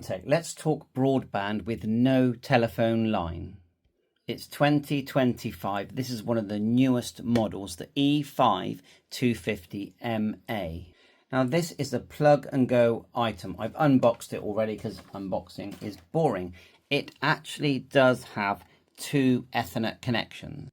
Tech. Let's talk broadband with no telephone line. It's 2025. This is one of the newest models, the E5-250MA. Now this is a plug and go item. I've unboxed it already because unboxing is boring. It actually does have two Ethernet connections,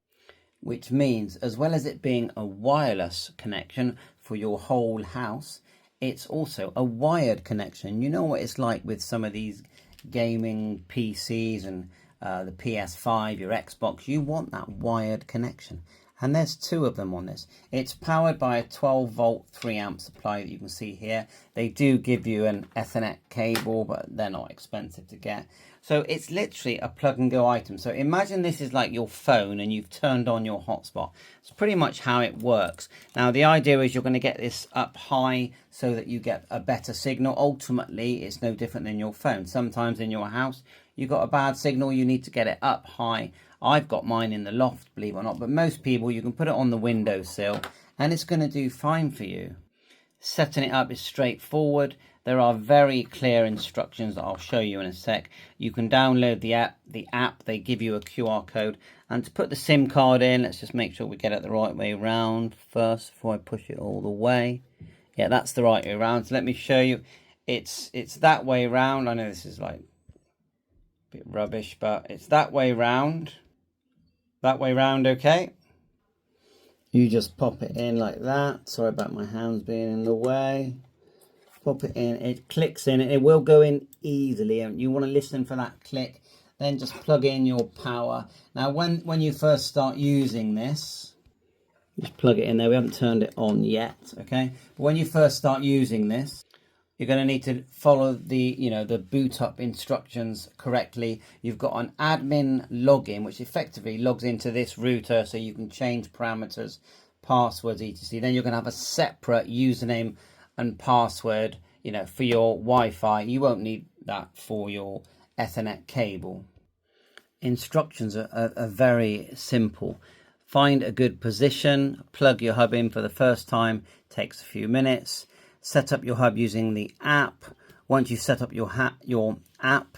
which means as well as it being a wireless connection for your whole house, it's also a wired connection. You know what it's like with some of these gaming PCs and the PS5, your Xbox. You want that wired connection. And there's two of them on this. It's powered by a 12-volt 3-amp supply that you can see here. They do give you an Ethernet cable, but they're not expensive to get. So it's literally a plug and go item. So imagine this is like your phone and you've turned on your hotspot. It's pretty much how it works. Now the idea is you're going to get this up high so that you get a better signal. Ultimately, it's no different than your phone. Sometimes in your house, you've got a bad signal, you need to get it up high. I've got mine in the loft, believe it or not, but most people, you can put it on the windowsill and it's going to do fine for you. Setting it up is straightforward. There are very clear instructions that I'll show you in a sec. You can download the app. They give you a QR code. And to put the SIM card in, let's just make sure we get it the right way around first before I push it all the way. Yeah, that's the right way around. So let me show you. It's that way around. I know this is like a bit rubbish, but it's that way round. That way round, okay? You just pop it in like that. Sorry about my hands being in the way. Pop it in, it clicks in, it will go in easily, and you want to listen for that click. Then just plug in your power. Now when you first start using this, just plug it in there. We haven't turned it on yet, okay? But when you first start using this, you're going to need to follow the the boot up instructions correctly. You've got an admin login, which effectively logs into this router so you can change parameters, passwords, etc. Then you're going to have a separate username and password, for your Wi-Fi. You won't need that for your Ethernet cable. Instructions are very simple. Find a good position, plug your hub in for the first time, takes a few minutes. Set up your hub using the app. Once you've set up your app,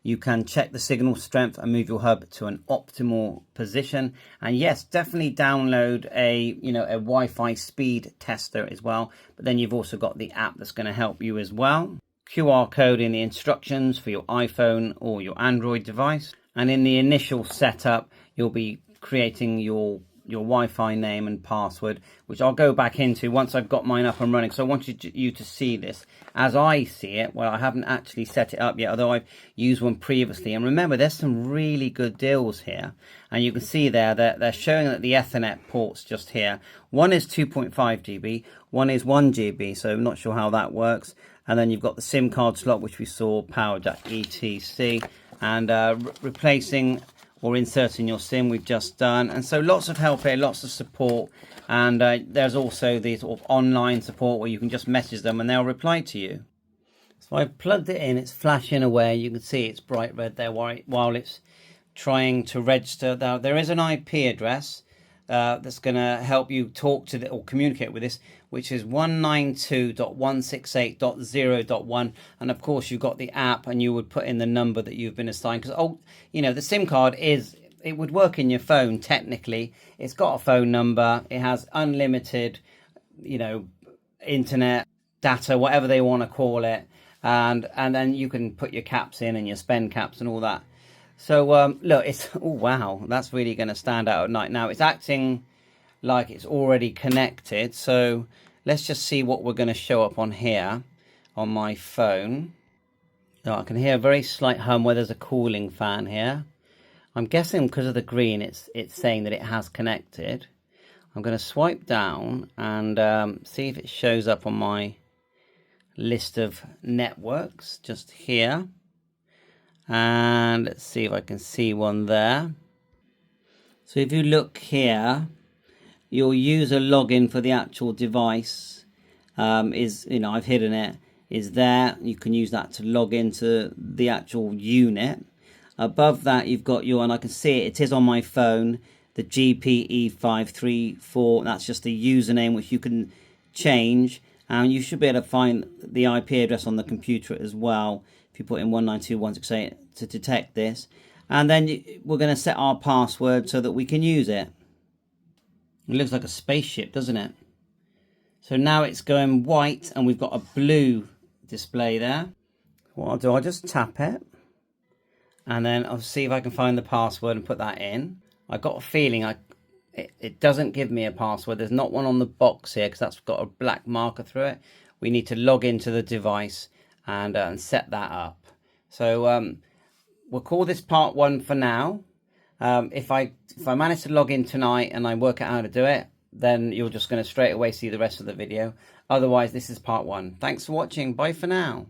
you can check the signal strength and move your hub to an optimal position. And yes, definitely download a Wi-Fi speed tester as well. But then you've also got the app that's going to help you as well. QR code in the instructions for your iPhone or your Android device. And in the initial setup, you'll be creating your Wi-Fi name and password, which I'll go back into once I've got mine up and running. So I want you to see this as I see it. Well, I haven't actually set it up yet, although I've used one previously. And remember, there's some really good deals here. And you can see there that they're showing that the Ethernet ports just here. One is 2.5 GB, one is 1 GB. So I'm not sure how that works. And then you've got the SIM card slot, which we saw, power jack, etc. And replacing or inserting your SIM we've just done. And so lots of help here, lots of support. And there's also the sort of online support where you can just message them and they'll reply to you. So I've plugged it in, it's flashing away. You can see it's bright red there while it's trying to register. Now there is an IP address that's going to help you talk to or communicate with this, which is 192.168.0.1. And of course you've got the app, and you would put in the number that you've been assigned, because the SIM card it would work in your phone technically. It's got a phone number, it has unlimited internet data, whatever they want to call it, and then you can put your caps in and your spend caps and all that. So look, oh wow, that's really going to stand out at night. Now it's acting like it's already connected, so let's just see what we're going to show up on here on my phone. Now I can hear a very slight hum where there's a cooling fan here. I'm guessing because of the green it's saying that it has connected. I'm going to swipe down and see if it shows up on my list of networks just here. And let's see if I can see one there. So if you look here, your user login for the actual device is, I've hidden it, is there. You can use that to log into the actual unit. Above that, you've got and I can see it is on my phone, the GPE534. That's just the username, which you can change. And you should be able to find the IP address on the computer as well. If If you put in 192.168 to detect this. And then we're going to set our password so that we can use it. It looks like a spaceship, doesn't it? So now it's going white and we've got a blue display there. What I'll do, I'll just tap it. And then I'll see if I can find the password and put that in. I got a feeling it doesn't give me a password. There's not one on the box here because that's got a black marker through it. We need to log into the device and set that up. So we'll call this part 1 for now. If I manage to log in tonight and I work out how to do it, then you're just going to straight away see the rest of the video. Otherwise, this is part 1. Thanks for watching. Bye for now.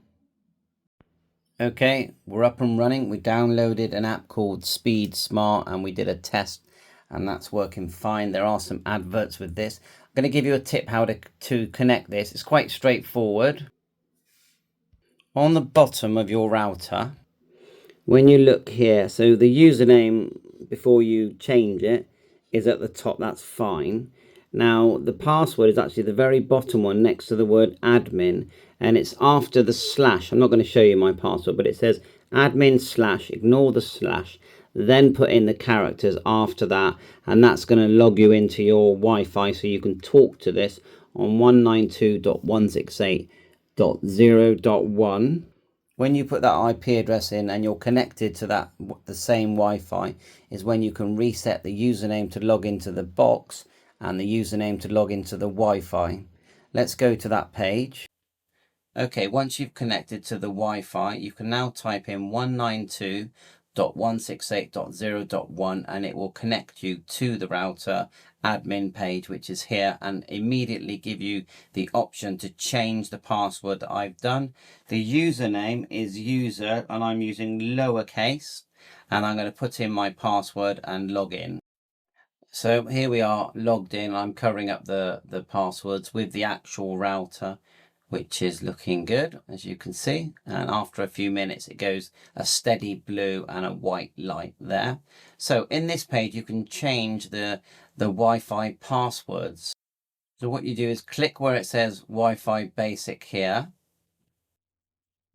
Okay, we're up and running. We downloaded an app called Speed Smart and we did a test and that's working fine. There are some adverts with this. I'm going to give you a tip how to connect this. It's quite straightforward. On the bottom of your router, when you look here, so the username before you change it is at the top. That's fine. Now the password is actually the very bottom one next to the word admin, and it's after the slash. I'm not going to show you my password, but it says admin slash, ignore the slash, then put in the characters after that, and that's going to log you into your Wi-Fi so you can talk to this on 192.168.0.1. When you put that IP address in and you're connected to that, the same Wi-Fi, is when you can reset the username to log into the box and the username to log into the Wi-Fi. Let's go to that page. Okay, once you've connected to the Wi-Fi, you can now type in 192.168.0.1 and it will connect you to the router admin page, which is here, and immediately give you the option to change the password that I've done. The username is user and I'm using lowercase, and I'm going to put in my password and log in. So here we are logged in. I'm covering up the passwords with the actual router, which is looking good, as you can see. And after a few minutes, it goes a steady blue and a white light there. So in this page, you can change the Wi-Fi passwords. So what you do is click where it says Wi-Fi basic here.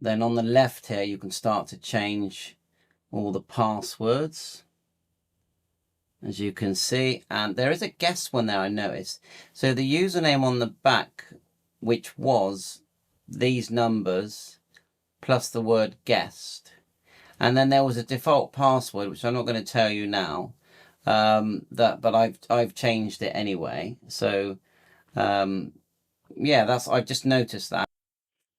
Then on the left here, you can start to change all the passwords, as you can see. And there is a guest one there, I noticed. So the username on the back, which was these numbers plus the word guest, and then there was a default password which I'm not going to tell you now, but I've changed it anyway. So yeah, I've just noticed that.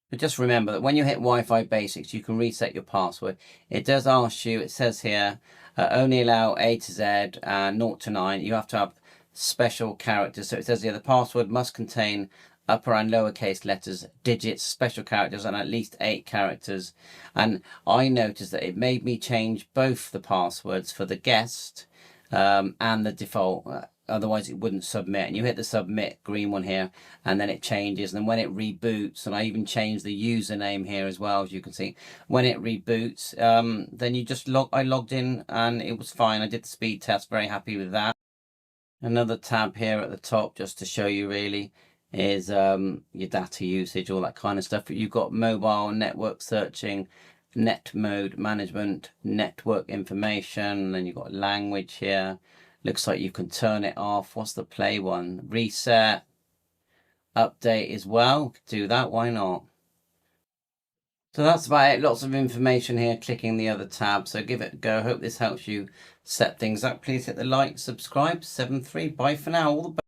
But just remember that when you hit Wi-Fi basics, you can reset your password. It does ask you, it says here, only allow A to Z, 0 to 9. You have to have special characters. So it says here, the password must contain upper and lowercase letters, digits, special characters, and at least 8 characters. And I noticed that it made me change both the passwords for the guest and the default. Otherwise it wouldn't submit, and you hit the submit green one here and then it changes. And when it reboots, and I even changed the username here as well, as you can see, when it reboots, then you just I logged in and it was fine. I did the speed test, very happy with that. Another tab here at the top, just to show you really, is your data usage, all that kind of stuff. You've got mobile network searching, net mode management, network information, and then you've got language here. Looks like you can turn it off. What's the play one? Reset, update as well. Do that, why not? So that's about it. Lots of information here, clicking the other tab. So give it a go. Hope this helps you set things up. Please hit the like, subscribe. 7-3. Bye for now. All the best.